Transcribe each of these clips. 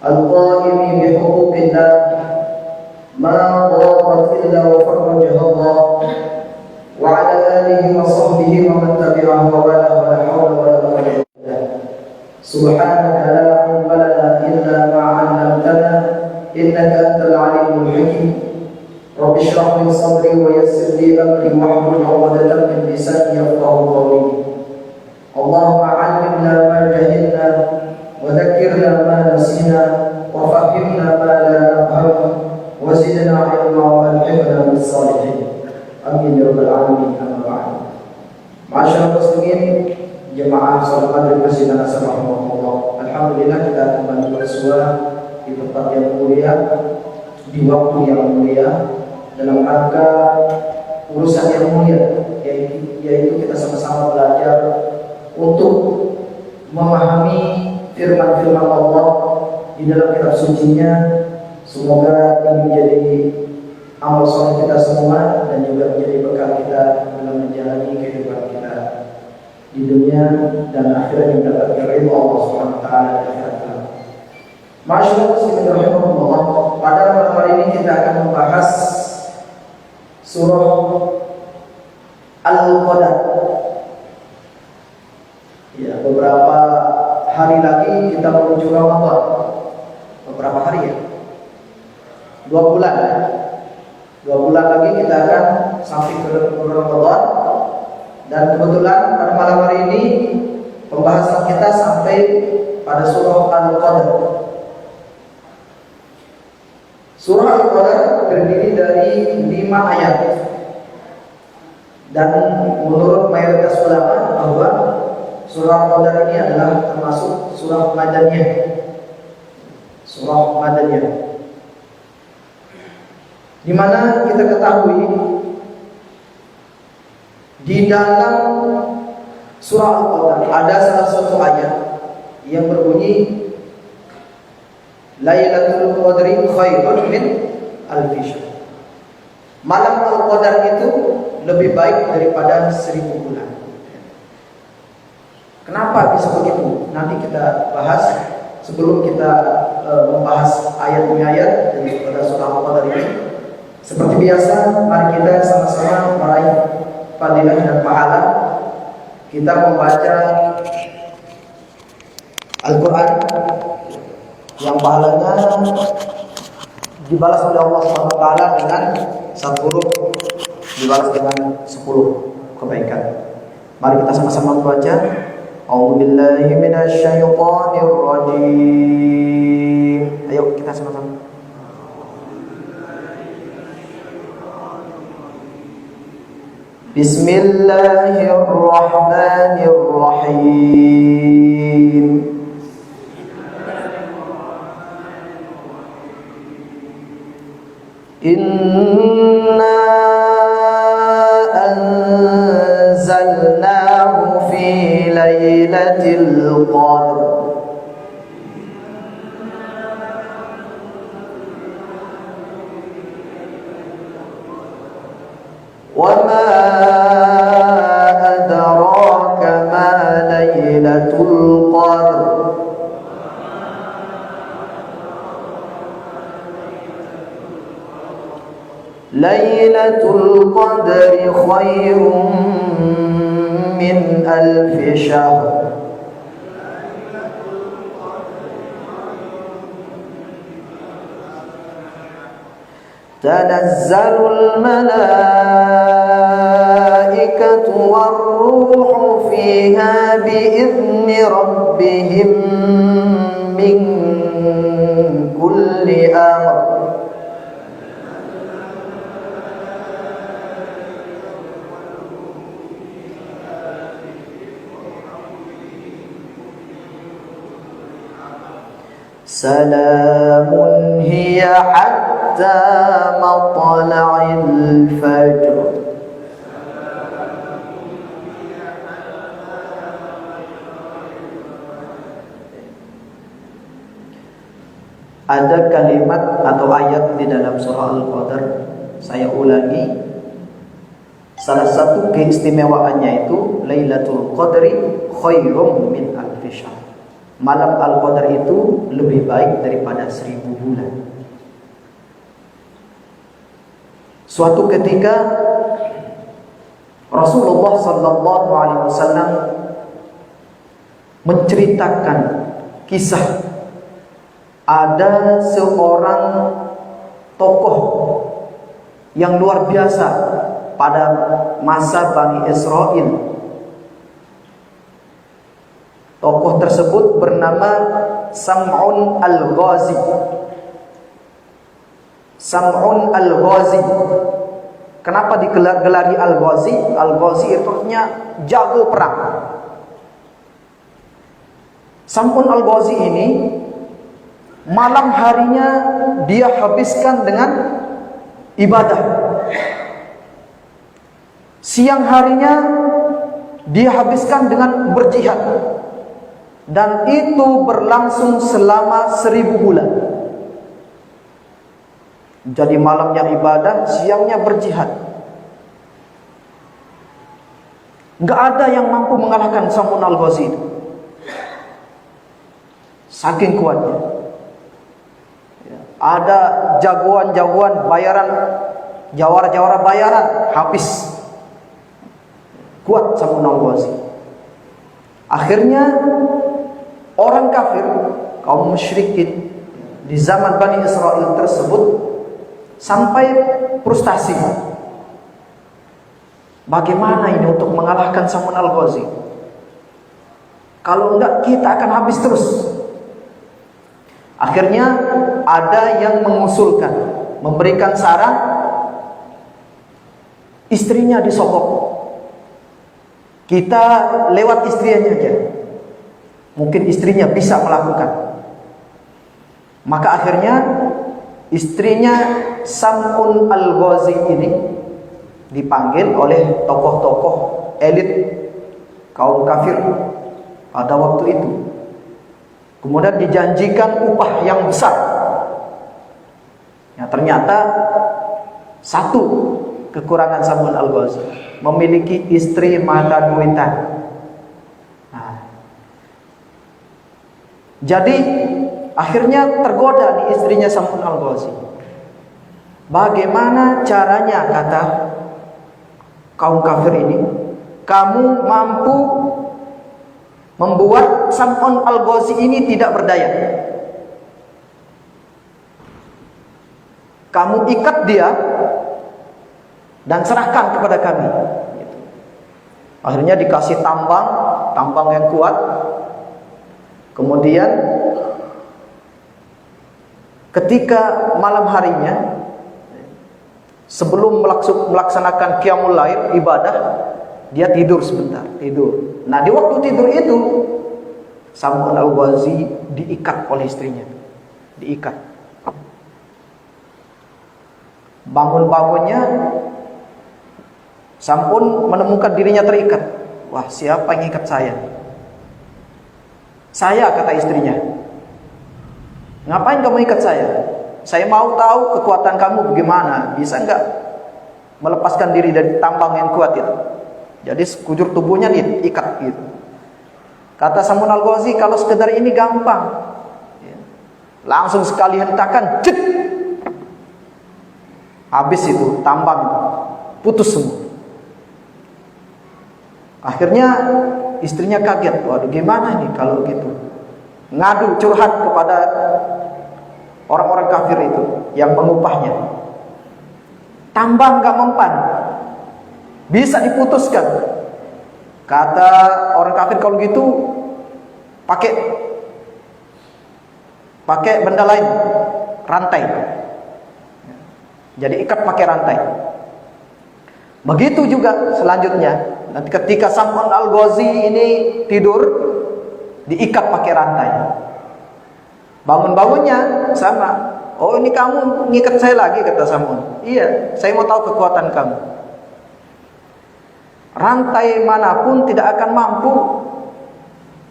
القائم بحقوق الله ما ضاقت إلا وفرجها الله وعلى آله وصحبه ومن تبعه وله ولا حول ولا قوة إلا بالله سبحانك لا علم لنا إلا ما علمتنا إنك أنت العليم الحكيم رب اشرح لي صدري ويسر لي أمري واحلل عقدة من لساني يفقهوا قولي اللهم علمنا ما جهلنا وذكرنا ما نسينا وفهمنا ما لا نفهم وزدنا علما والحقنا بالصالحين amin ya rabbal alamin. Amma ba'd. Ma'asyiral muslimin, jemaah salat Maghrib Masjid Al-Azhar rahimahullah. Alhamdulillah kita kembali bersua di tempat yang mulia, di waktu yang mulia, dalam rangka urusan yang mulia, yaitu kita sama-sama belajar untuk memahami firman-firman Allah di dalam kitab sucinya. Semoga ini menjadi amal soleh kita semua dan juga menjadi bekal kita dalam menjalani kehidupan kita di dunia dan akhirat yang mendapatkan ridha Allah Subhanahu wa taala di akhirat kelak. Masyaallah muslimin rahimahumullah, pada malam hari ini kita akan membahas surah Al-Qadar. Ya, beberapa hari lagi kita menuju Ramadan. Beberapa hari ya? 2 bulan. 2 bulan lagi kita akan sampai ke Ramadan. Dan kebetulan pada malam hari ini pembahasan kita sampai pada surah Al-Qadar. Surah Al-Qadar terdiri dari 5 ayat. Dan menurut mayoritas ulama bahwa surah Al-Qadar ini adalah termasuk surah Madaniyah. Surah Madaniyah. Di mana kita ketahui di dalam surah Al-Qadar ada salah satu ayat yang berbunyi Lailatul Qadri khairun min alfi syahr. Malam Al-Qadar itu lebih baik daripada 1000 bulan. Kenapa bisa begitu? Nanti kita bahas sebelum kita membahas ayat demi ayat dari surah Al-Qadar ini. Seperti biasa, mari kita sama-sama meraih fadilah dan pahala. Kita membaca Al-Quran yang pahalanya dibalas oleh Allah SWT dengan 1 huruf, dibalas dengan 10 kebaikan. Mari kita sama-sama membaca. A'udzubillahi minasyaitonir rajim. Ayo kita sama-sama. Bismillahirrahmanirrahim. Inna anzalnahu fi lailatul qadr. Wa ma adraka ma lailatul qadr. Lailatul qadri khairum min alfi syahr. Tanazzalul malaikatu war-ruhu fiha bi'izni rabbihim min kulli amr. Salamun hiya hatta matla'il fajr. Ada kalimat atau ayat di dalam surah Al-Qadar, saya ulangi. Salah satu keistimewaannya itu Lailatul Qadri khairum min alfi syahr. malam Al-Qadar itu lebih baik daripada 1000 bulan. Suatu ketika Rasulullah sallallahu alaihi wasallam menceritakan kisah ada seorang tokoh yang luar biasa pada masa Bani Israel. Tokoh tersebut bernama Sam'un al-Ghazi. Sam'un al-Ghazi. Kenapa digelari al-Ghazi? Al-Ghazi itu artinya jago perang. Sam'un al-Ghazi ini malam harinya dia habiskan dengan ibadah. Siang harinya dia habiskan dengan berjihad. Dan itu berlangsung selama 1000 bulan. Jadi malamnya ibadah, siangnya berjihad. Gak ada yang mampu mengalahkan Sam'un al-Ghazi itu. Saking kuatnya. Ada jagoan-jagoan bayaran, jawara-jawara bayaran, habis. Kuat Sam'un al-Ghazi. Akhirnya orang kafir, kaum musyrikin di zaman Bani Israel tersebut sampai frustasi. Bagaimana ini untuk mengalahkan Sam'un al-Ghazi? Kalau enggak kita akan habis terus. Akhirnya ada yang mengusulkan, memberikan saran, istrinya disogok. Kita lewat istrinya aja. Mungkin istrinya bisa melakukan. Maka akhirnya istrinya Sam'un al-Ghazi ini dipanggil oleh tokoh-tokoh elit kaum kafir pada waktu itu. Kemudian dijanjikan upah yang besar. Ya, ternyata satu kekurangan Sam'un al-Ghazi, memiliki istri mata duitan. Nah, jadi akhirnya tergoda nih istrinya Sam'un al-Ghazi. Bagaimana caranya, kata kaum kafir ini, kamu mampu membuat Sam'un al-Ghazi ini tidak berdaya. Kamu ikat dia dan serahkan kepada kami. Akhirnya dikasih tambang yang kuat. Kemudian ketika malam harinya, sebelum melaksanakan qiyamul lail, ibadah, dia tidur sebentar, tidur. Nah, di waktu tidur itu Sam'un al-Ghazi diikat oleh istrinya. Diikat. Bangun-bangunnya Sam'un menemukan dirinya terikat. Wah, siapa yang ikat saya? Saya, kata istrinya. Ngapain kamu ikat saya? Saya mau tahu kekuatan kamu bagaimana. Bisa enggak melepaskan diri dari tambang yang kuat itu? Jadi sekujur tubuhnya diikat gitu. Kata Sam'un al-Ghazi, kalau sekedar ini gampang. Langsung sekali hentakan, cet! Habis itu tambang, putus semua. Akhirnya istrinya kaget. Waduh, gimana nih kalau gitu? Ngadu, curhat kepada orang-orang kafir itu yang mengupahnya. Tambang gak mempan, bisa diputuskan. Kata orang kafir, kalau gitu pakai benda lain, rantai. Jadi ikat pakai rantai. Begitu juga selanjutnya. Nanti ketika Sam'un al-Ghazi ini tidur, diikat pakai rantai. Bangun-bangunnya sama. Oh, ini kamu ngikat saya lagi, kata Sam'un. Iya, saya mau tahu kekuatan kamu. Rantai manapun tidak akan mampu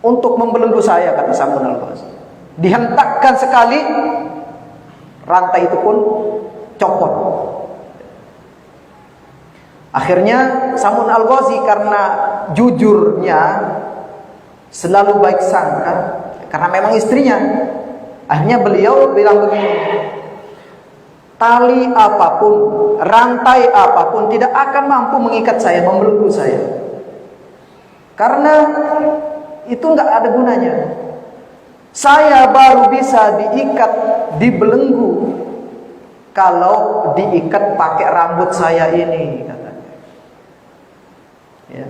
untuk membelenggu saya, kata Sam'un al-Ghazi. Dihentakkan sekali, rantai itu pun copot. Akhirnya Sam'un al-Ghazi karena jujurnya, selalu baik sangka, karena memang istrinya. Akhirnya beliau bilang begini, tali apapun, rantai apapun tidak akan mampu mengikat saya, membelenggu saya. Karena itu nggak ada gunanya. Saya baru bisa diikat, dibelenggu kalau diikat pakai rambut saya ini, katanya. Ya.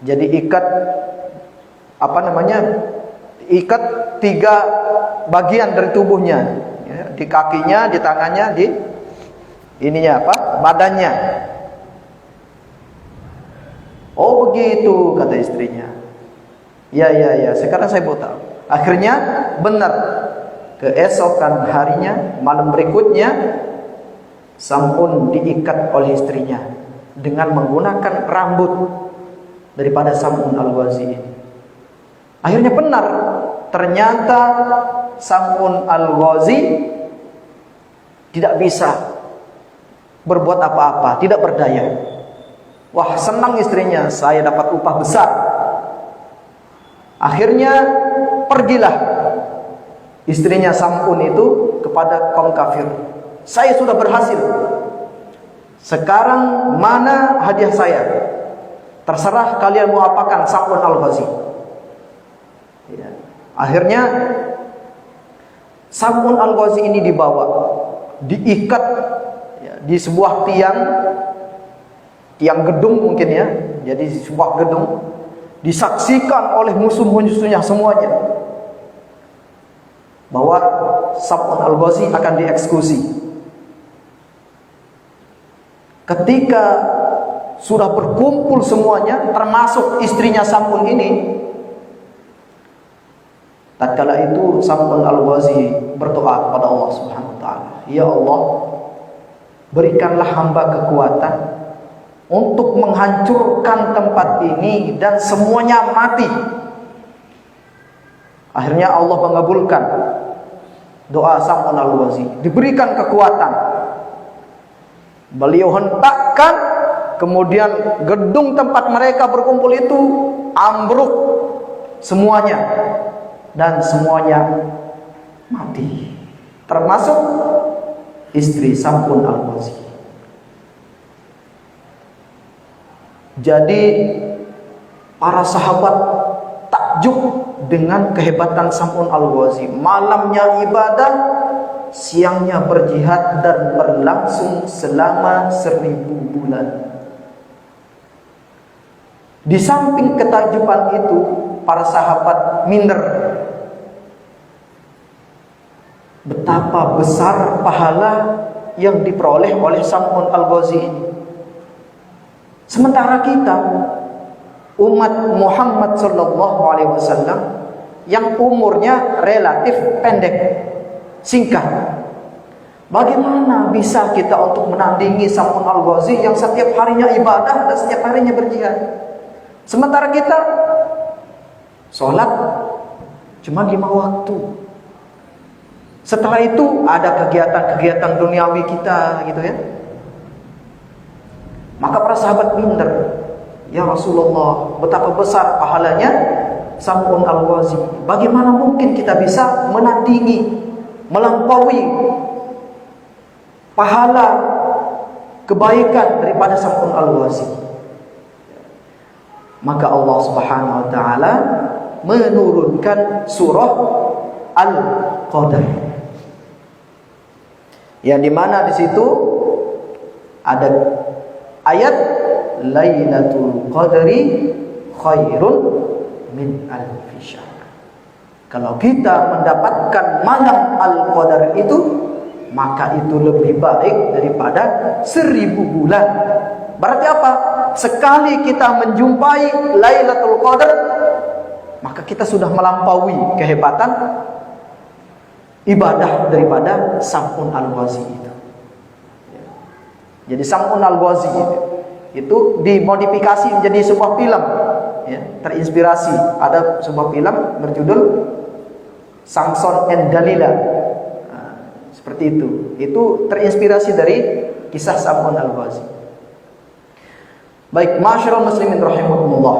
Jadi ikat ikat 3 bagian dari tubuhnya, ya, di kakinya, di tangannya, di ininya badannya. Oh begitu, kata istrinya. Ya, sekarang saya mau tahu. Akhirnya benar, keesokan harinya, malam berikutnya, Sam'un diikat oleh istrinya dengan menggunakan rambut daripada Sam'un Al-Ghazi ini. Akhirnya benar, ternyata Sam'un Al-Ghazi tidak bisa berbuat apa-apa, tidak berdaya. Wah, senang istrinya, saya dapat upah besar. Akhirnya pergilah istrinya Sam'un itu kepada kaum kafir. Saya sudah berhasil. Sekarang mana hadiah saya? Terserah kalian mau apakan Sam'un Al-Ghazi. Ya. Akhirnya Sam'un Al-Ghazi ini dibawa, diikat, ya, di sebuah tiang gedung mungkin, ya. Jadi sebuah gedung disaksikan oleh musuh-musuhnya semuanya bahwa Sam'un Al-Ghazi akan dieksekusi. Ketika sudah berkumpul semuanya, termasuk istrinya Sam'un ini, tatkala itu Sam'un Al-Ghazi berdoa kepada Allah Subhanahu wa taala, "Ya Allah, berikanlah hamba kekuatan untuk menghancurkan tempat ini dan semuanya mati." Akhirnya Allah mengabulkan doa Sam'un Al-Ghazi, diberikan kekuatan. Beliau hentakkan, kemudian gedung tempat mereka berkumpul itu ambruk semuanya, dan semuanya mati, termasuk istri Sam'un Al-Ghazi. Jadi para sahabat takjub dengan kehebatan Sam'un Al-Ghazi. Malamnya ibadah, siangnya berjihad, dan berlangsung selama 1000 bulan. Di samping ketakjuban itu, para sahabat minder betapa besar pahala yang diperoleh oleh Sam'un Al-Ghazi ini. Sementara kita, umat Muhammad sallallahu alaihi wasallam, yang umurnya relatif pendek, singkat, bagaimana bisa kita untuk menandingi Sam'un Al-Ghazi yang setiap harinya ibadah dan setiap harinya berjihad? Sementara kita sholat cuma 5 waktu. Setelah itu ada kegiatan-kegiatan duniawi kita, gitu ya. Maka para sahabat minder, "Ya Rasulullah, betapa besar pahalanya Sam'un Al-Ghazi. Bagaimana mungkin kita bisa menandingi, melampaui pahala kebaikan daripada Sam'un Al-Ghazi?" Maka Allah Subhanahu wa taala menurunkan surah Al-Qadr, yang dimana di situ ada ayat Lailatul Qadri khairun min alfi syahr. Kalau kita mendapatkan malam Al-Qadar itu, maka itu lebih baik daripada 1000 bulan. Berarti apa? Sekali kita menjumpai Lailatul Qadar, maka kita sudah melampaui kehebatan ibadah daripada Sam'un Al-Ghazi itu. Jadi Sam'un Al-Ghazi itu dimodifikasi menjadi sebuah film, ya, terinspirasi. Ada sebuah film berjudul Samson and Dalila. Nah, seperti itu. Itu terinspirasi dari kisah Sam'un Al-Ghazi. Baik, ma'asyiral muslimin rahimakumullah.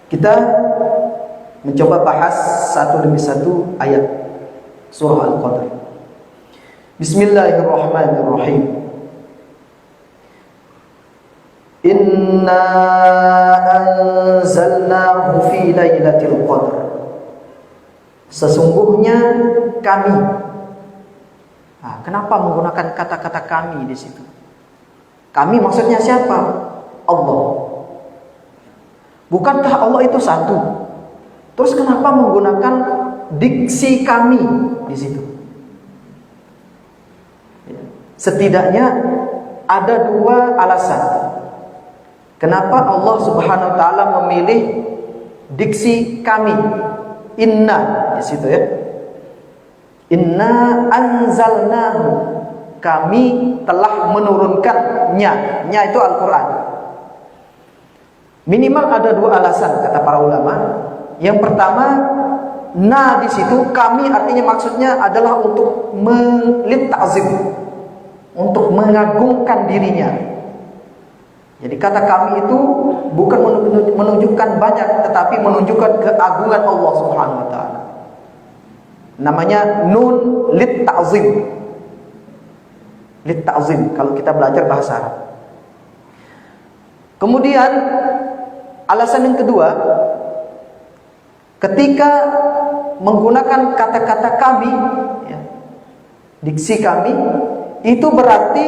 Kita mencoba bahas satu demi satu ayat surah Al-Qadr. Bismillahirrahmanirrahim. Inna anzalnahu fi lailatul qadr. Sesungguhnya kami. Nah, kenapa menggunakan kata-kata kami di situ? Kami maksudnya siapa? Allah. Bukankah Allah itu satu? Terus kenapa menggunakan diksi kami di situ? Setidaknya ada dua alasan. Kenapa Allah Subhanahu wa taala memilih diksi kami? Inna di situ ya. Inna anzalnahu. Kami telah menurunkannya. Nya itu Al-Qur'an. Minimal ada dua alasan kata para ulama. Yang pertama, na di situ kami artinya maksudnya adalah untuk ta'zim, untuk mengagungkan dirinya. Jadi kata kami itu bukan menunjukkan banyak, tetapi menunjukkan keagungan Allah Subhanahu wa taala. Namanya nun ta'zim. Ta'zim kalau kita belajar bahasa Arab. Kemudian alasan yang kedua, ketika menggunakan kata-kata kami, ya, diksi kami, itu berarti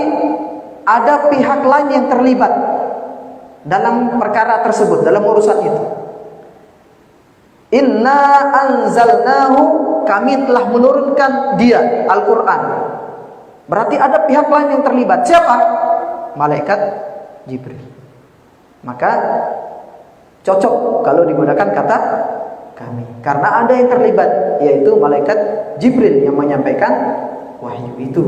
ada pihak lain yang terlibat dalam perkara tersebut, dalam urusan itu. Inna anzalnahu, kami telah menurunkan dia, Al-Quran. Berarti ada pihak lain yang terlibat. Siapa? Malaikat Jibril. Maka cocok kalau digunakan kata kami, karena ada yang terlibat, yaitu malaikat Jibril yang menyampaikan wahyu itu.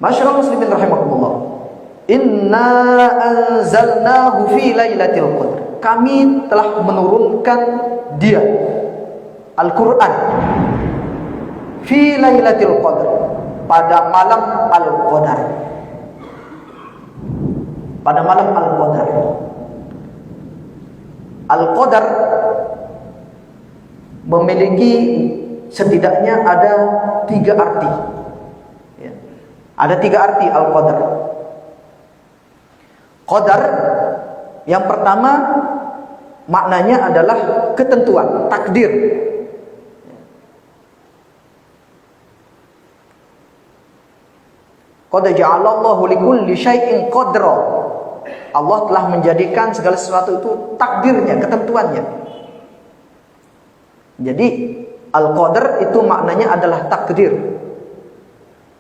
Masyaallah muslimin rahimakumullah. Inna anzalnahu fi lailatul qadr. Kami telah menurunkan dia, Al-Quran, fi lailatul qadr, pada malam Al-Qadar. Pada malam Al-Qadar. Al-Qadar memiliki setidaknya ada 3 arti. Ya. Ada 3 arti Al-Qadar. Qadar yang pertama maknanya adalah ketentuan, takdir. Qad ja'alallahu likulli syai'in qadra. Allah telah menjadikan segala sesuatu itu takdirnya, ketentuannya. Jadi Al-Qadar itu maknanya adalah takdir,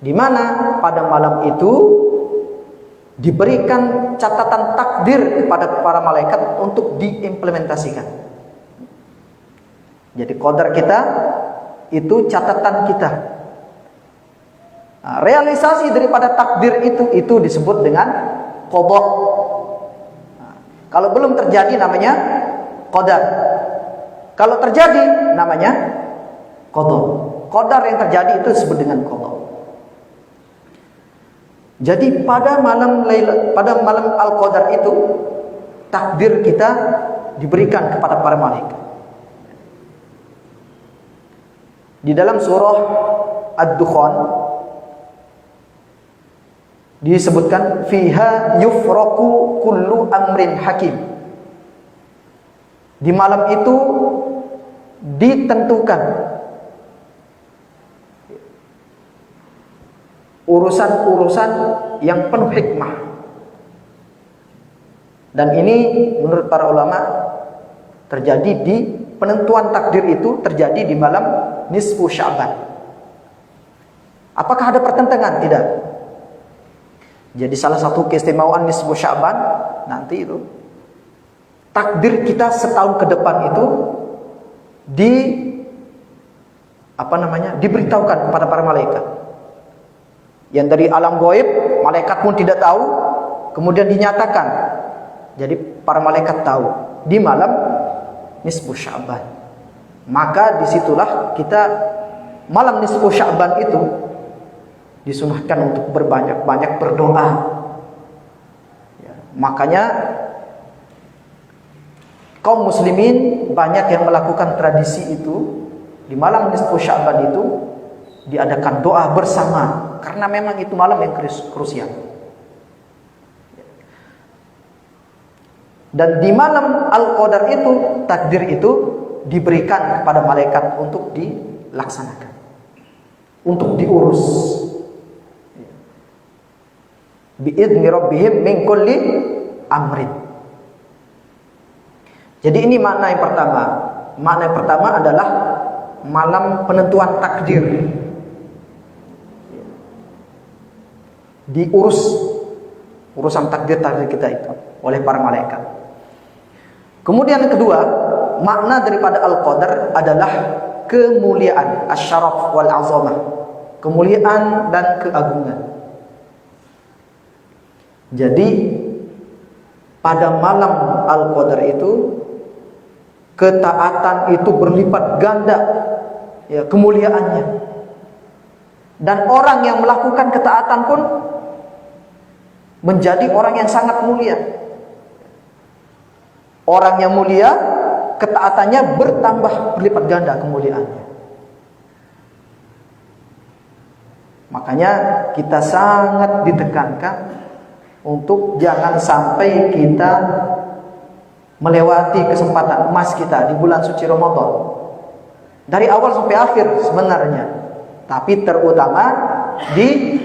di mana pada malam itu diberikan catatan takdir kepada para malaikat untuk diimplementasikan. Jadi qadar kita itu catatan kita. Nah, realisasi daripada takdir itu disebut dengan qada. Nah, kalau belum terjadi namanya qadar. Kalau terjadi namanya qada. Qadar yang terjadi itu disebut dengan qada. Jadi pada malam Al-Qadar itu takdir kita diberikan kepada para malaikat. Di dalam surah Ad-Dukhan disebutkan fiha yufraqu kullu amrin hakim. Di malam itu ditentukan urusan-urusan yang penuh hikmah. Dan ini menurut para ulama terjadi di penentuan takdir itu terjadi di malam nisfu Sya'ban. Apakah ada pertentangan? Tidak. Jadi salah satu keistimewaan nisfu Sya'ban nanti itu takdir kita setahun ke depan itu diberitahukan kepada para malaikat. Yang dari alam gaib malaikat pun tidak tahu, kemudian dinyatakan. Jadi para malaikat tahu di malam nisfu Sya'ban. Maka disitulah kita malam nisfu Sya'ban itu disunahkan untuk berbanyak-banyak berdoa. Ya, makanya kaum muslimin banyak yang melakukan tradisi itu. Di malam nisfu Sya'ban itu diadakan doa bersama, karena memang itu malam yang krusial. Dan di malam Al-Qadar itu, takdir itu diberikan kepada malaikat untuk dilaksanakan, untuk diurus. Bi'idzni rabbihim min kulli amrin. Jadi ini makna yang pertama. Makna yang pertama adalah malam penentuan takdir. Diurus urusan takdir-takdir kita itu oleh para malaikat. Kemudian yang kedua, makna daripada Al-Qadar adalah kemuliaan, asyaraf wal azamah. Kemuliaan dan keagungan. Jadi pada malam Al-Qadar itu ketaatan itu berlipat ganda, ya, kemuliaannya. Dan orang yang melakukan ketaatan pun menjadi orang yang sangat mulia. Orang yang mulia, ketaatannya bertambah berlipat ganda kemuliaannya. Makanya kita sangat ditekankan untuk jangan sampai kita melewati kesempatan emas kita di bulan suci Ramadan. Dari awal sampai akhir sebenarnya, tapi terutama di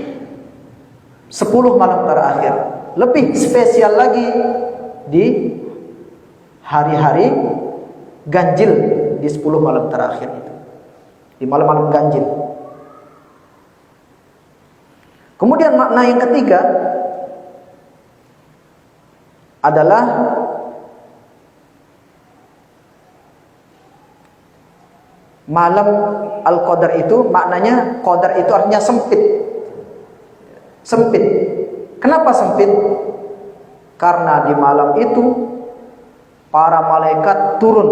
10 malam terakhir. Lebih spesial lagi di hari-hari ganjil di 10 malam terakhir itu. Di malam-malam ganjil. Kemudian makna yang ketiga adalah malam Al-Qadar itu maknanya, Qadar itu artinya sempit. Sempit. Kenapa sempit? Karena di malam itu para malaikat turun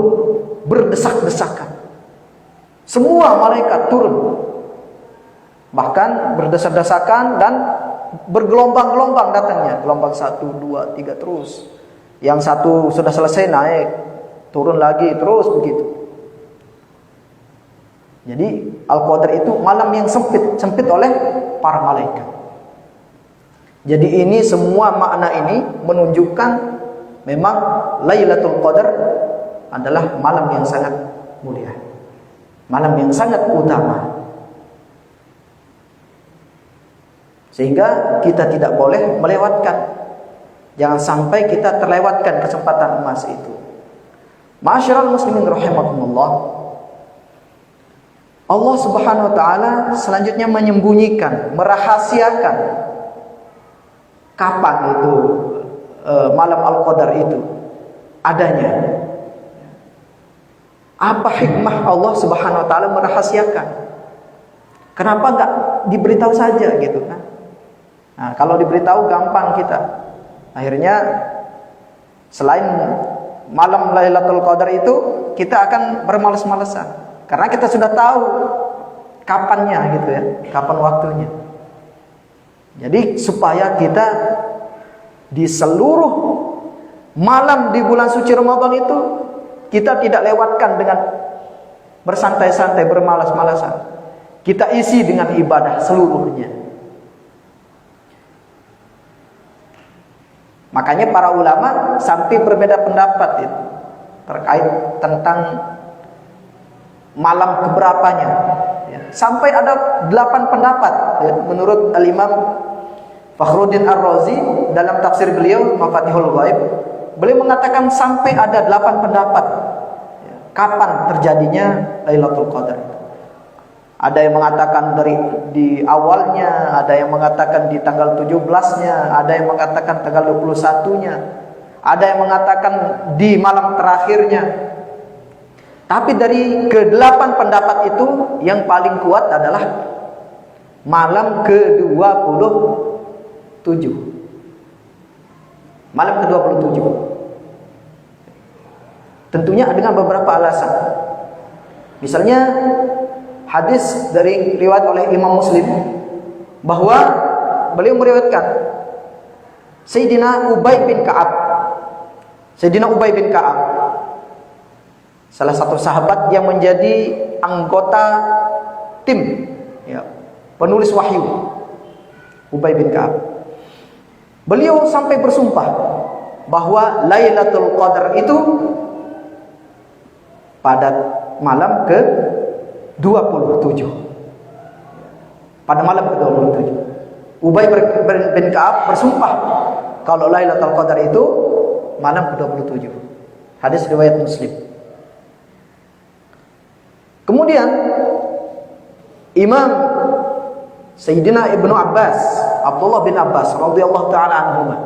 berdesak-desakan. Semua malaikat turun. Bahkan berdesak-desakan dan bergelombang-gelombang datangnya. Gelombang 1, 2, 3 terus. Yang satu sudah selesai naik, turun lagi terus begitu. Jadi Al-Qadar itu malam yang sempit oleh para malaikat. Jadi ini semua makna ini menunjukkan memang Lailatul Qadar adalah malam yang sangat mulia. Malam yang sangat utama. Sehingga kita tidak boleh melewatkan. Jangan sampai kita terlewatkan kesempatan emas itu. Ma'asyiral muslimin rahimakumullah. Allah Subhanahu wa taala selanjutnya menyembunyikan, merahasiakan kapan itu malam Al-Qadar itu adanya. Apa hikmah Allah Subhanahu wa taala merahasiakan? Kenapa enggak diberitahu saja gitu kan? Nah, kalau diberitahu gampang kita. Akhirnya selain malam Lailatul Qadar itu kita akan bermalas-malasan. Karena kita sudah tahu kapannya gitu ya, kapan waktunya. Jadi supaya kita di seluruh malam di bulan suci Ramadan itu kita tidak lewatkan dengan bersantai-santai, bermalas-malasan. Kita isi dengan ibadah seluruhnya. Makanya para ulama sampai berbeda pendapat itu terkait tentang malam keberapanya, ya. Sampai ada 8 pendapat, ya. Menurut Al-Imam Fakhruddin Ar-Razi dalam tafsir beliau Mafatihul Ghaib, beliau mengatakan sampai ada 8 pendapat, ya, kapan terjadinya Lailatul Qadar. Ada yang mengatakan di awalnya, ada yang mengatakan di tanggal 17-nya, ada yang mengatakan tanggal 21-nya, ada yang mengatakan di malam terakhirnya. Tapi dari ke-8 pendapat itu yang paling kuat adalah malam ke-27. Malam ke-27. Tentunya dengan beberapa alasan. Misalnya hadis dari riwayat oleh Imam Muslim bahwa beliau meriwayatkan Sayyidina Ubay bin Ka'ab salah satu sahabat yang menjadi anggota tim, ya, penulis wahyu, Ubay bin Ka'ab. Beliau sampai bersumpah bahwa Lailatul Qadar itu pada malam ke-27. Pada malam ke-27. Ubay bin Ka'ab bersumpah kalau Lailatul Qadar itu malam ke-27. Hadis riwayat Muslim. Kemudian Imam Sayyidina Ibnu Abbas, Abdullah bin Abbas radhiyallahu taala anhuma,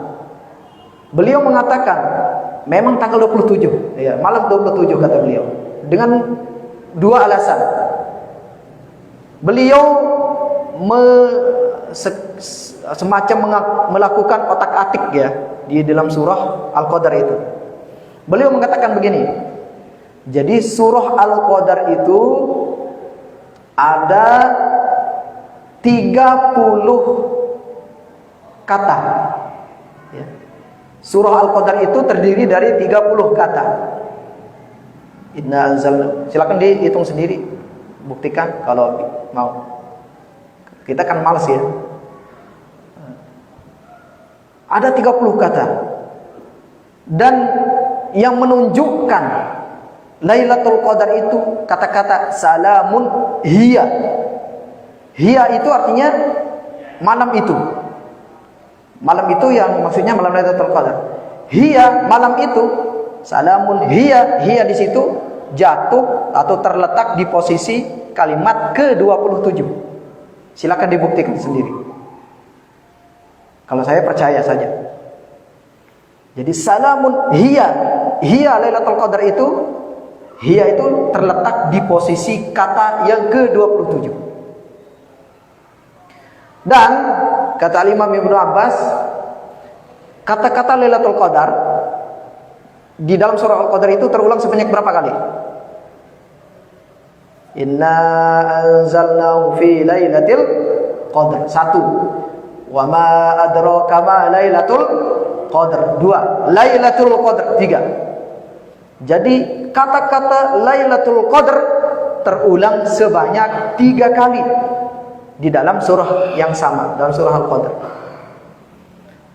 beliau mengatakan memang tanggal 27, ya, malam 27 kata beliau, dengan dua alasan. Beliau semacam melakukan otak-atik, ya, di dalam surah Al-Qadar itu. Beliau mengatakan begini. Jadi surah Al-Qadar itu ada 30 kata, ya. Surah Al-Qadar itu terdiri dari 30 kata. Inna anzalna. Silakan dihitung sendiri, buktikan kalau mau. Kita kan malas, ya. Ada 30 kata. Dan yang menunjukkan Lailatul Qadar itu kata-kata salamun hiya. Hiya itu artinya malam itu. Malam itu yang maksudnya malam Lailatul Qadar. Hiya, malam itu, salamun hiya. Hiya di situ jatuh atau terletak di posisi kalimat ke-27. Silakan dibuktikan sendiri. Kalau saya percaya saja. Jadi salamun hiya. Hiya Lailatul Qadar itu, hiya itu terletak di posisi kata yang ke-27. Dan kata Imam Ibnu Abbas, kata-kata Lailatul Qadar di dalam surah Al-Qadar itu terulang sebanyak berapa kali? Inna anzalnahu fi lailatul qadar. 1. Wa ma adraka ma lailatul qadar. 2. Lailatul qadar. 3. Jadi kata-kata Lailatul Qadar terulang sebanyak 3 kali di dalam surah yang sama, dalam surah Al-Qadar.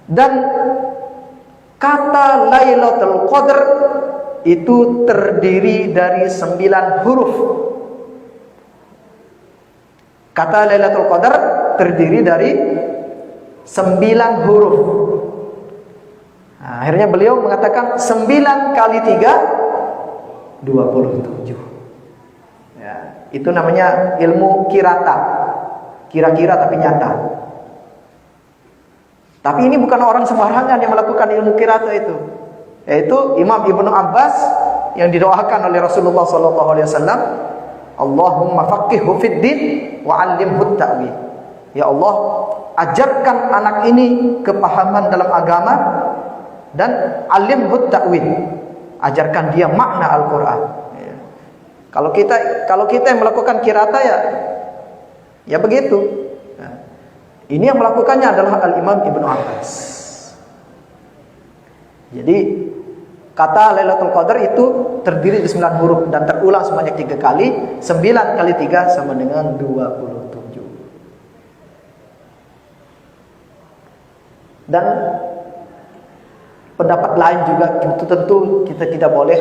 Dan kata Lailatul Qadar itu terdiri dari 9 huruf. Kata Lailatul Qadar terdiri dari 9 huruf. Nah, akhirnya beliau mengatakan 9 kali 3 27. Ya, itu namanya ilmu kirata. Kira-kira tapi nyata. Tapi ini bukan orang sembarangan yang melakukan ilmu kirata itu. Yaitu Imam Ibnu Abbas yang didoakan oleh Rasulullah SAW. Allahumma faqihhu fid din wa 'allimhu ta'wil. Ya Allah, ajarkan anak ini kepahaman dalam agama dan 'allimhu ta'wil. Ajarkan dia makna Al-Qur'an. Ya. Kalau kita yang melakukan kirata, ya begitu. Nah, ini yang melakukannya adalah Al-Imam Ibnu Abbas. Jadi kata Lailatul Qadar itu terdiri dari 9 huruf dan terulang sebanyak 3 kali. 9 kali 3 sama dengan 27. Dan pendapat lain juga tentu kita tidak boleh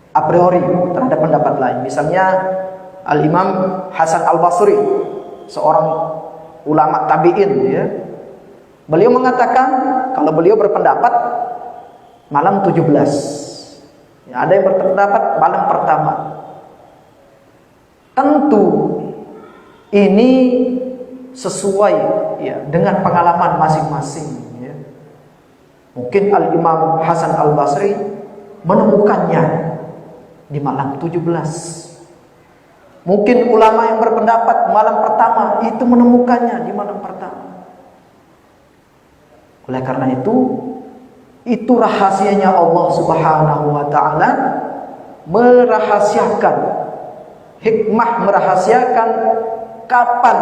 a priori terhadap pendapat lain. Misalnya Al-Imam Hasan Al-Basri, seorang ulama tabi'in, ya. Beliau mengatakan kalau beliau berpendapat malam 17. Ya, ada yang berpendapat malam pertama. Tentu ini sesuai, ya, dengan pengalaman masing-masing, ya. Mungkin Al-Imam Hasan Al-Basri menemukannya di malam 17. Mungkin ulama yang berpendapat malam pertama itu menemukannya di malam pertama. Oleh karena itu rahasianya Allah Subhanahu wa taala merahasiakan, hikmah merahasiakan kapan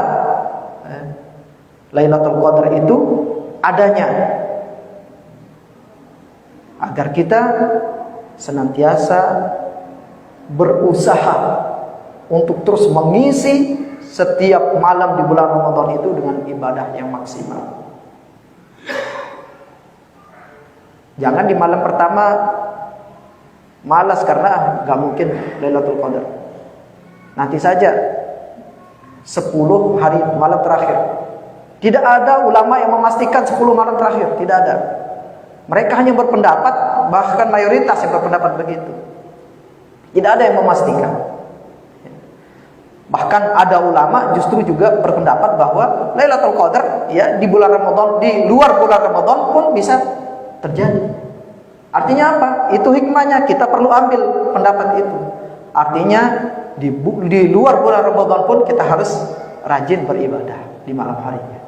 Lailatul Qadar itu adanya, agar kita senantiasa berusaha untuk terus mengisi setiap malam di bulan Ramadan itu dengan ibadah yang maksimal. Jangan di malam pertama malas karena gak mungkin Lailatul Qadar. Nanti saja 10 hari malam terakhir. Tidak ada ulama yang memastikan 10 malam terakhir, tidak ada. Mereka hanya berpendapat, bahkan mayoritas yang berpendapat begitu. Tidak ada yang memastikan. Bahkan ada ulama justru juga berpendapat bahwa Lailatul Qadar ya di bulan Ramadan, di luar bulan Ramadan pun bisa terjadi. Artinya apa? Itu hikmahnya, kita perlu ambil pendapat itu. Artinya di luar bulan Ramadan pun kita harus rajin beribadah di malam harinya.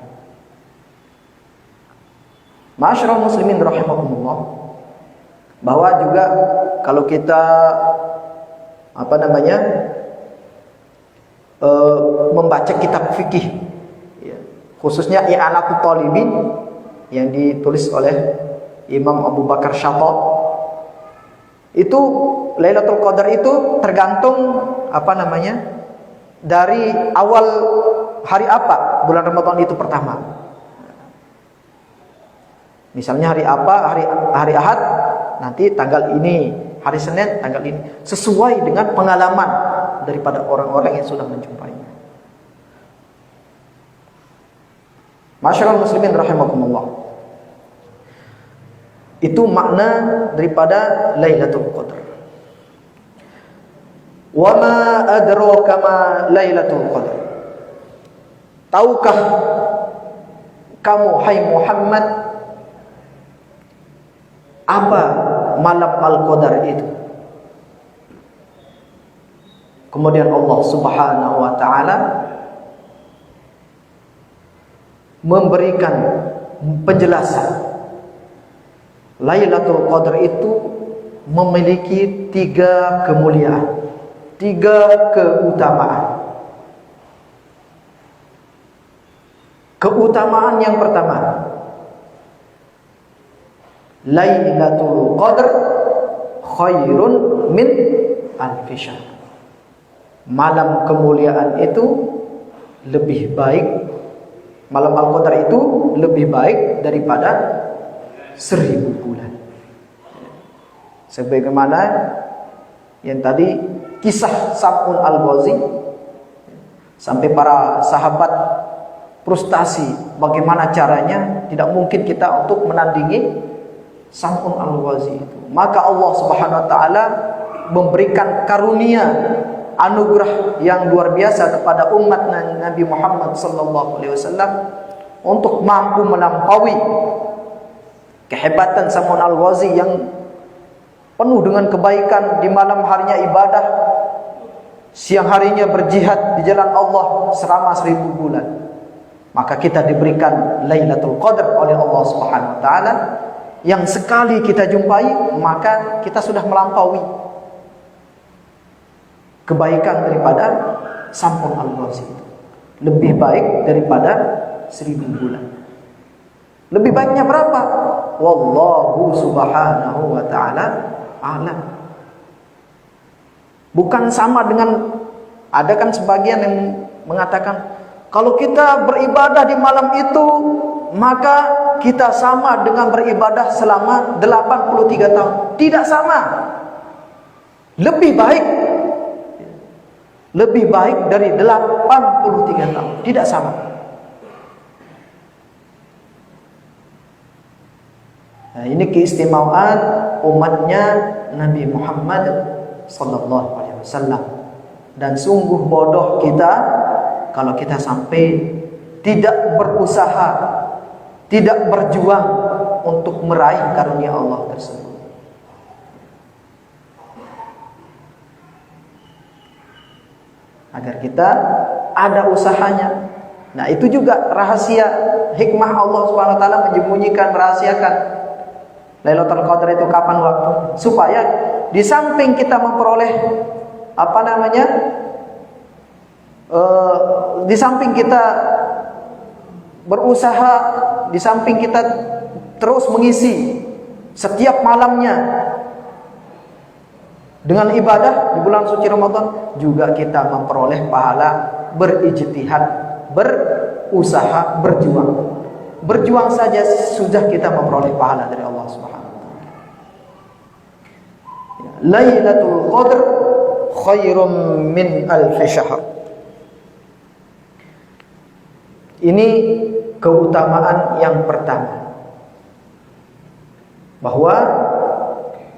Ma'asyiral muslimin rahimakumullah, bahwa juga kalau kita membaca kitab fikih ya, khususnya I'anatul Talibin yang ditulis oleh Imam Abu Bakar Syatad, itu Lailatul Qadar itu tergantung dari awal hari apa bulan Ramadan itu pertama. Misalnya hari apa, hari Ahad, nanti tanggal ini, hari Senin tanggal ini, sesuai dengan pengalaman daripada orang-orang yang sudah menjumpainya. Masyaallah muslimin rahimakumullah. Itu makna daripada Lailatul Qadar. Wa ma adraka ma Lailatul Qadar. Tahukah kamu hai Muhammad apa malam Al-Qadar itu? Kemudian Allah Subhanahu wa taala memberikan penjelasan. Lailatul Qadar itu memiliki 3 kemuliaan, 3 keutamaan. Keutamaan yang pertama, Lailatul Qadar khairun min alfi syahr. Malam kemuliaan itu lebih baik, malam Al-Qadar itu lebih baik daripada 1000 bulan. Sebagaimana yang tadi kisah Sam'un Al-Ghazi, sampai para sahabat frustasi bagaimana caranya, tidak mungkin kita untuk menandingi Sam'un Al-Ghazi itu. Maka Allah Subhanahu wa taala memberikan karunia, anugerah yang luar biasa kepada umat Nabi Muhammad sallallahu alaihi wasallam untuk mampu melampaui kehebatan Sam'un Al-Ghazi yang penuh dengan kebaikan. Di malam harinya ibadah, siang harinya berjihad di jalan Allah selama 1000 bulan. Maka kita diberikan Lailatul Qadar oleh Allah Subhanahu wa taala, yang sekali kita jumpai maka kita sudah melampaui kebaikan daripada Sam'un Al-Ghazi itu. Lebih baik daripada 1000 bulan. Lebih baiknya berapa? Wallahu Subhanahu wa taala a'lam. Bukan sama dengan, ada kan sebagian yang mengatakan kalau kita beribadah di malam itu maka kita sama dengan beribadah selama 83 tahun. Tidak sama. Lebih baik dari 83 tahun. Tidak sama. Nah, ini keistimewaan umatnya Nabi Muhammad sallallahu alaihi wasallam. Dan sungguh bodoh kita kalau kita sampai tidak berusaha, tidak berjuang untuk meraih karunia Allah tersebut. Agar kita ada usahanya. Nah, itu juga rahasia hikmah Allah Subhanahu wa taala menyembunyikan, merahasiakan Lailatul Qadar itu kapan waktu, supaya di samping kita memperoleh di samping kita berusaha, di samping kita terus mengisi setiap malamnya Dengan ibadah di bulan suci Ramadan juga kita memperoleh pahala berijtihad, berusaha, berjuang. Berjuang saja sudah kita memperoleh pahala dari Allah Subhanahu wa taala. Lailatul Qadar khairum min alfi syahr. Ini keutamaan yang pertama, bahwa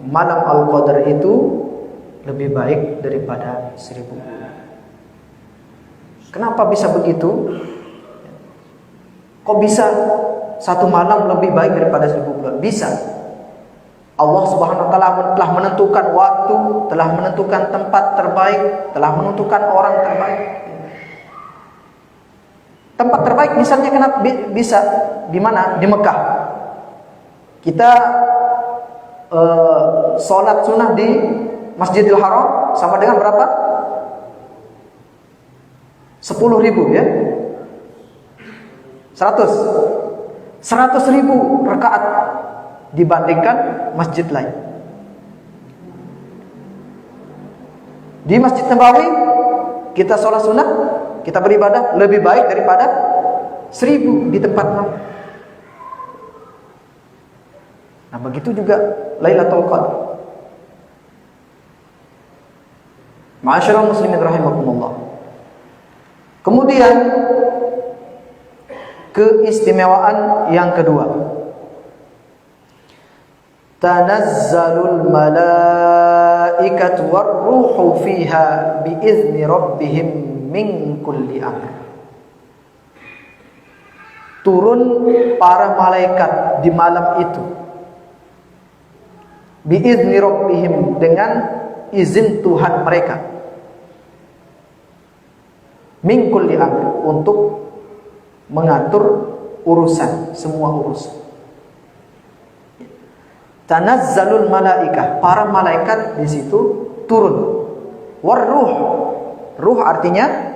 malam Al-Qadar itu lebih baik daripada 1000 bulan. Kenapa bisa begitu? Kok bisa satu malam lebih baik daripada 1000 bulan? Bisa. Allah Subhanahu wa taala telah menentukan waktu, telah menentukan tempat terbaik, telah menentukan orang terbaik. Tempat terbaik misalnya kenapa bisa di mana? Di Mekah. Kita sholat sunnah di Masjidil Haram sama dengan berapa? 10.000 ya. 100.000 rakaat dibandingkan masjid lain. Di Masjid Nabawi kita sholat sunnah, kita beribadah lebih baik daripada 1000 di tempat lain. Nah begitu juga Lailatul Qadar. Ma'asyiral muslimin rahimakumullah. Kemudian keistimewaan yang kedua, tanazzalul malaikatu warruhu fiha biizni rabbihim min kulli amr. Turun para malaikat di malam itu biizni rabbihim, dengan izin Tuhan mereka, min kulli amr, untuk mengatur urusan, semua urusan. Tanazzalul malaikah, para malaikat di situ turun. Warruh, ruh artinya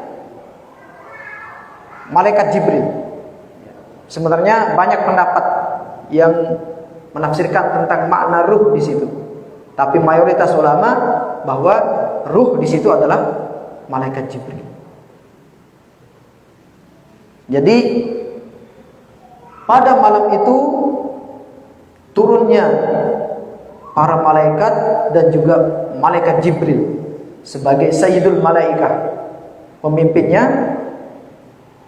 malaikat Jibril. Sebenarnya banyak pendapat yang menafsirkan tentang makna ruh di situ. Tapi mayoritas ulama bahwa ruh di situ adalah malaikat Jibril. Jadi pada malam itu turunnya para malaikat dan juga malaikat Jibril sebagai Sayyidul Malaikah, pemimpinnya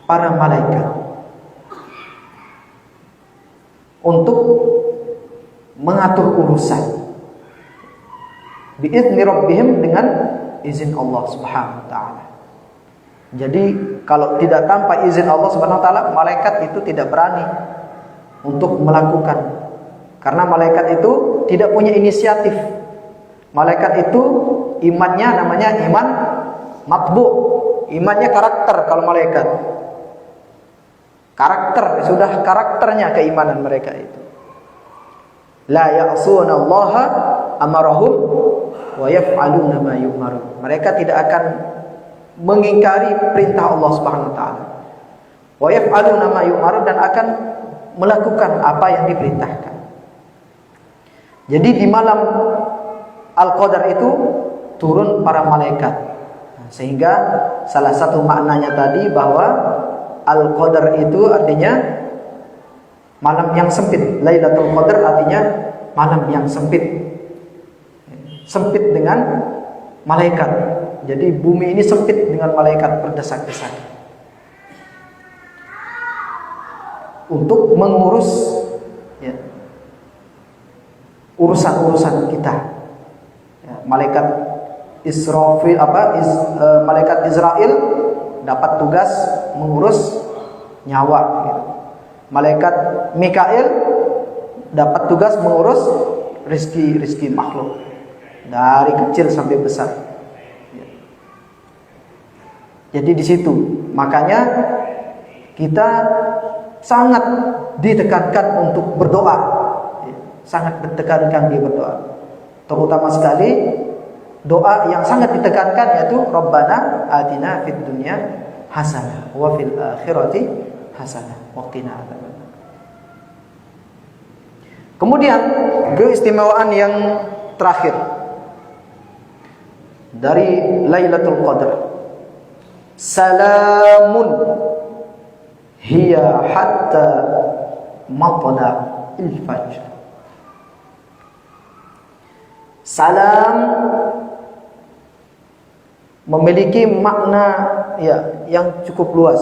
para malaikat, untuk mengatur urusan biizni rabbihim, dengan izin Allah Subhanahu wa taala. Jadi kalau tidak tanpa izin Allah Subhanahu wa taala, malaikat itu tidak berani untuk melakukan. Karena malaikat itu tidak punya inisiatif. Malaikat itu imannya namanya iman matbu. Imannya karakter kalau malaikat. Karakter, sudah karakternya keimanan mereka itu. La ya'suna Allah amarahum wa yaf'aluna ma yu'marun. Mereka tidak akan mengingkari perintah Allah Subhanahu wa taala. Wa yaf'aluna ma yu'marun, dan akan melakukan apa yang diperintahkan. Jadi di malam Al-Qadar itu turun para malaikat. Sehingga salah satu maknanya tadi bahwa Al-Qadar itu artinya malam yang sempit. Lailatul Qadar artinya malam yang sempit. Sempit dengan malaikat. Jadi bumi ini sempit dengan malaikat berdesak-desak untuk mengurus ya, urusan-urusan kita. Ya, malaikat Israfil malaikat Israel dapat tugas mengurus nyawa. Gitu. Malaikat Mikail dapat tugas mengurus rizki makhluk dari kecil sampai besar. Jadi di situ makanya kita sangat ditekankan untuk berdoa, sangat ditekankan di berdoa. Terutama sekali doa yang sangat ditekankan yaitu Rabbana atina fid dunya hasanah wa fil akhirati hasanah wa qina adzabannar. Kemudian keistimewaan yang terakhir, dari Lailatul Qadar. Salamun hiya hatta matla'il fajr. Salam memiliki makna yang cukup luas,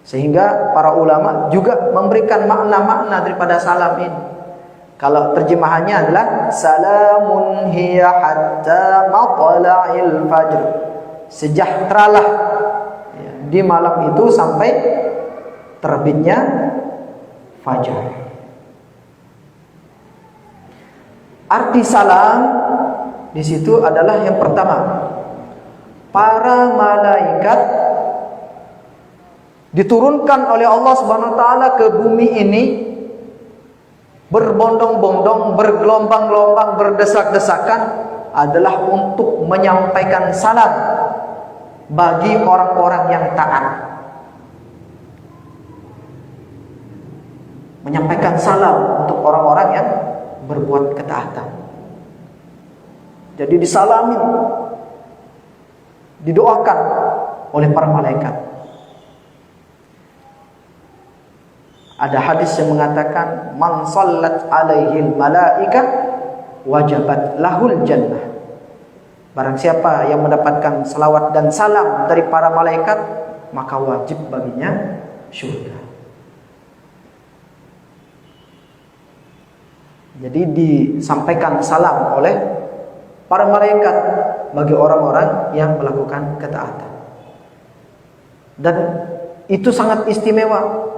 sehingga para ulama juga memberikan makna-makna daripada salam ini. Kalau terjemahannya adalah salamun hiya hatta matla'il fajr. Sejahteralah di malam itu sampai terbitnya fajar. Arti salam di situ adalah yang pertama, para malaikat diturunkan oleh Allah Subhanahu wa taala ke bumi ini berbondong-bondong, bergelombang-gelombang, berdesak-desakan adalah untuk menyampaikan salam bagi orang-orang yang taat. Menyampaikan salam untuk orang-orang yang berbuat ketaatan. Jadi disalamin, didoakan oleh para malaikat. Ada hadis yang mengatakan man sallat alaihil malaikah wajabat lahul jannah. Barang siapa yang mendapatkan salawat dan salam dari para malaikat, maka wajib baginya syurga. Jadi disampaikan salam oleh para malaikat bagi orang-orang yang melakukan ketaatan. Dan itu sangat istimewa.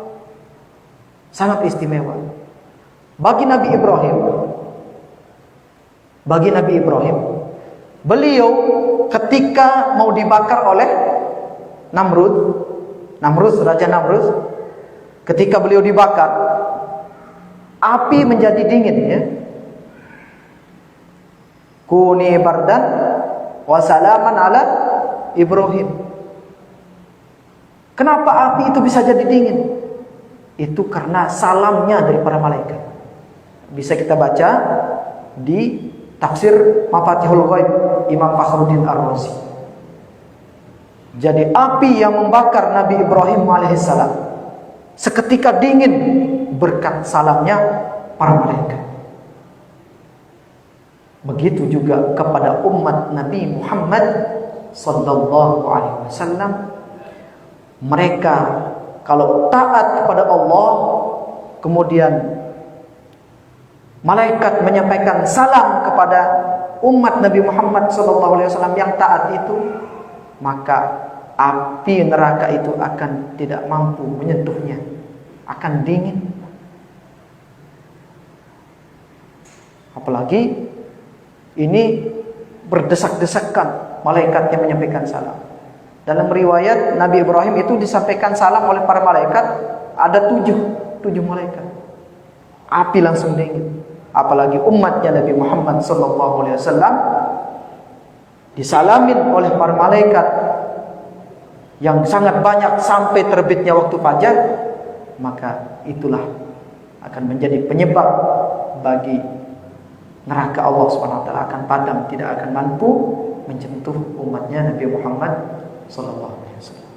Sangat istimewa. Bagi Nabi Ibrahim, beliau ketika mau dibakar oleh Raja Namrud, ketika beliau dibakar, api menjadi dingin, ya. Kuni bardan wa salaman ala Ibrahim. Kenapa api itu bisa jadi dingin? Itu karena salamnya dari para malaikat. Bisa kita baca di tafsir Mafatihul Ghaib Imam Fakhruddin Ar-Razi. Jadi api yang membakar Nabi Ibrahim alaihissalam seketika dingin berkat salamnya para malaikat. Begitu juga kepada umat Nabi Muhammad sallallahu alaihi wasallam. Mereka kalau taat kepada Allah, kemudian malaikat menyampaikan salam kepada umat Nabi Muhammad SAW yang taat itu, maka api neraka itu akan tidak mampu menyentuhnya, akan dingin. Apalagi ini berdesak-desakan malaikat yang menyampaikan salam. Dalam riwayat Nabi Ibrahim itu disampaikan salam oleh para malaikat, ada tujuh malaikat. Api langsung dingin. Apalagi umatnya Nabi Muhammad SAW disalamin oleh para malaikat yang sangat banyak sampai terbitnya waktu fajar, maka itulah akan menjadi penyebab bagi neraka Allah SWT akan padam, tidak akan mampu menyentuh umatnya Nabi Muhammad sallallahu alaihi wasallam.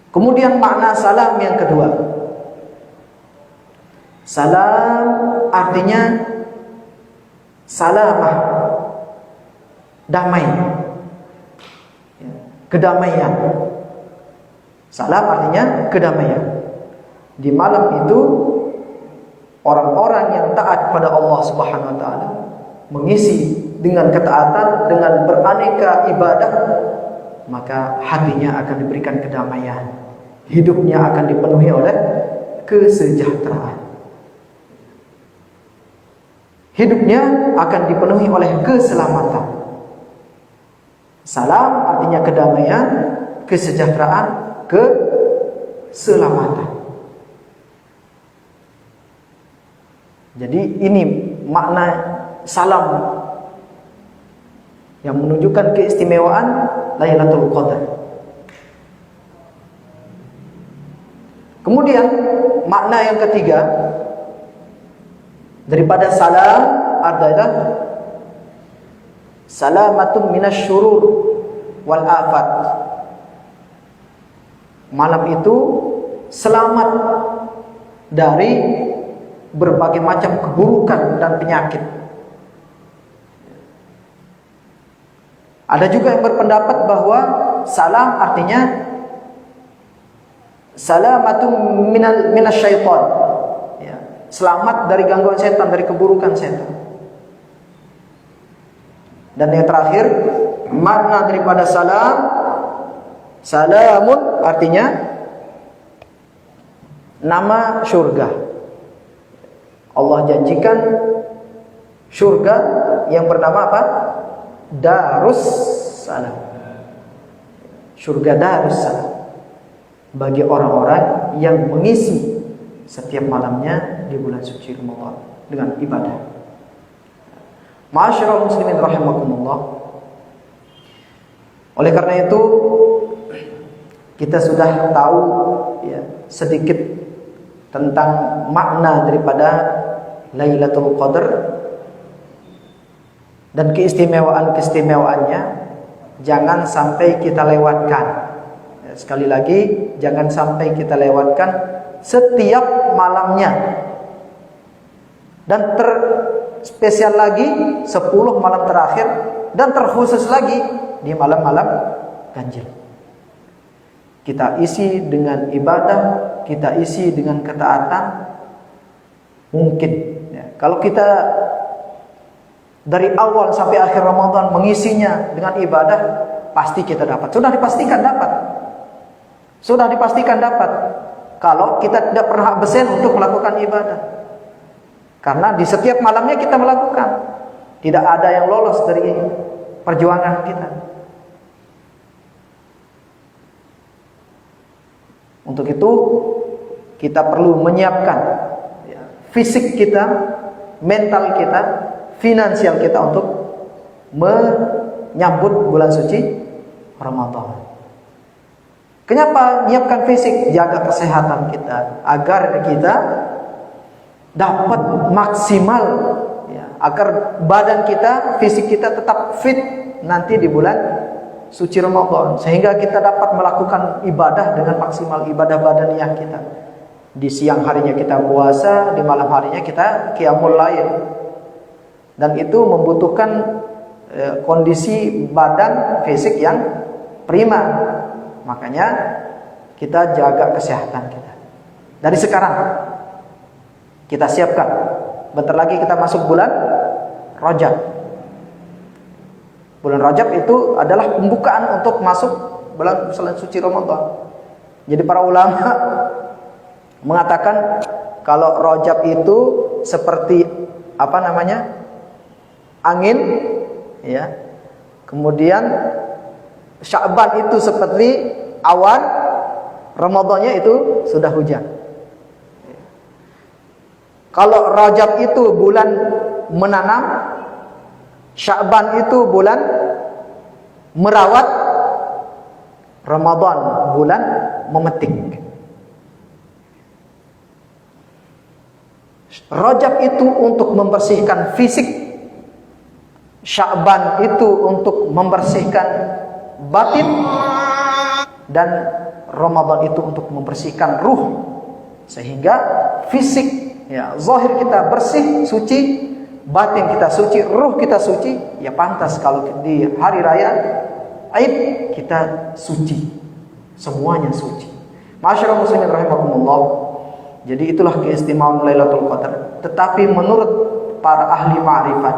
Kemudian makna salam yang kedua. Salam artinya salamah, damai, kedamaian. Salam artinya kedamaian. Di malam itu orang-orang yang taat pada Allah Subhanahu wa taala mengisi dengan ketaatan, dengan beraneka ibadah, maka hatinya akan diberikan kedamaian. Hidupnya akan dipenuhi oleh kesejahteraan. Hidupnya akan dipenuhi oleh keselamatan. Salam artinya kedamaian, kesejahteraan, keselamatan. Jadi ini makna salam yang menunjukkan keistimewaan Lailatul Qadar. Kemudian makna yang ketiga daripada salam adalah Salamatun minasyurur wal afat. Malam itu selamat dari berbagai macam keburukan dan penyakit. Ada juga yang berpendapat bahwa salam artinya salamatun minasyaitan. Ya, selamat dari gangguan setan, dari keburukan setan. Dan yang terakhir, makna daripada salam, salamun artinya nama surga. Allah janjikan surga yang bernama apa? Darus Salam. Surga Darus Salam bagi orang-orang yang mengisi setiap malamnya di bulan suci Ramadan dengan ibadah. Ma'asyiral muslimin rahimakumullah. Oleh karena itu kita sudah tahu ya, sedikit tentang makna daripada Lailatul Qadar dan keistimewaan-keistimewaannya. Jangan sampai kita lewatkan. Ya, sekali lagi, jangan sampai kita lewatkan setiap malamnya. Dan terspesial lagi 10 malam terakhir, dan terkhusus lagi di malam-malam ganjil. Kita isi dengan ibadah, kita isi dengan ketaatan. Mungkin ya, kalau kita dari awal sampai akhir Ramadan mengisinya dengan ibadah, pasti kita dapat. Sudah dipastikan dapat. Sudah dipastikan dapat. Kalau kita tidak pernah absen untuk melakukan ibadah. Karena di setiap malamnya kita melakukan. Tidak ada yang lolos dari perjuangan kita. Untuk itu kita perlu menyiapkan ya, fisik kita, mental kita, finansial kita untuk menyambut bulan suci Ramadan. Kenapa menyiapkan fisik? Jaga kesehatan kita agar kita dapat maksimal ya, agar badan kita, fisik kita tetap fit nanti di bulan suci Ramadan, sehingga kita dapat melakukan ibadah dengan maksimal, ibadah badaniyah kita. Di siang harinya kita puasa, di malam harinya kita qiyamul lail. Dan itu membutuhkan kondisi badan fisik yang prima. Makanya kita jaga kesehatan kita. Dari sekarang kita siapkan. Bentar lagi kita masuk bulan Rajab. Bulan Rajab itu adalah pembukaan untuk masuk bulan suci Ramadan. Jadi para ulama mengatakan kalau Rajab itu seperti apa namanya? Angin ya. Kemudian Sya'ban itu seperti awan, Ramadannya itu sudah hujan. Kalau Rajab itu bulan menanam, Sya'ban itu bulan merawat, Ramadan bulan memetik. Rajab itu untuk membersihkan fisik, Sya'ban itu untuk membersihkan batin, dan Ramadan itu untuk membersihkan ruh, sehingga fisik ya, zahir kita bersih, suci, batin kita suci, ruh kita suci. Ya pantas kalau di hari raya Aid kita suci, semuanya suci. Masyaallah muslimin rahimakumullah. Jadi itulah keistimewaan Lailatul Qadar. Tetapi menurut para ahli ma'rifat,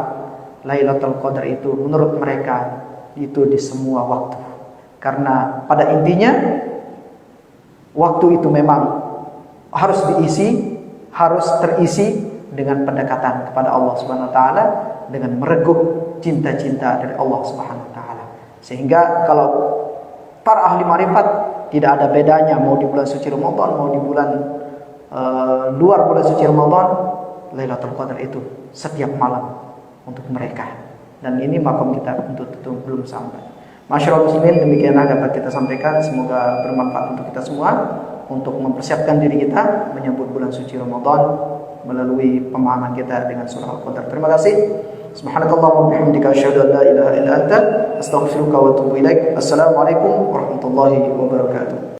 Lailatul Qadar itu menurut mereka itu di semua waktu. Karena pada intinya waktu itu memang harus diisi, harus terisi dengan pendekatan kepada Allah Subhanahu wa taala, dengan meregup cinta-cinta dari Allah Subhanahu wa taala. Sehingga kalau para ahli ma'rifat tidak ada bedanya mau di bulan suci Ramadan, mau di bulan luar bulan suci Ramadan, Lailatul Qadar itu setiap malam untuk mereka. Dan ini makom kita untuk belum sampai. Masyaallah muslimin, demikianlah dapat kita sampaikan. Semoga bermanfaat untuk kita semua, untuk mempersiapkan diri kita menyambut bulan suci Ramadan melalui pemahaman kita dengan surah Al-Qadar. Terima kasih. Subhanakallahumma wa bihamdika asyhadu an la ilaha illa anta astaghfiruka wa atubu ilaik. Assalamualaikum warahmatullahi wabarakatuh.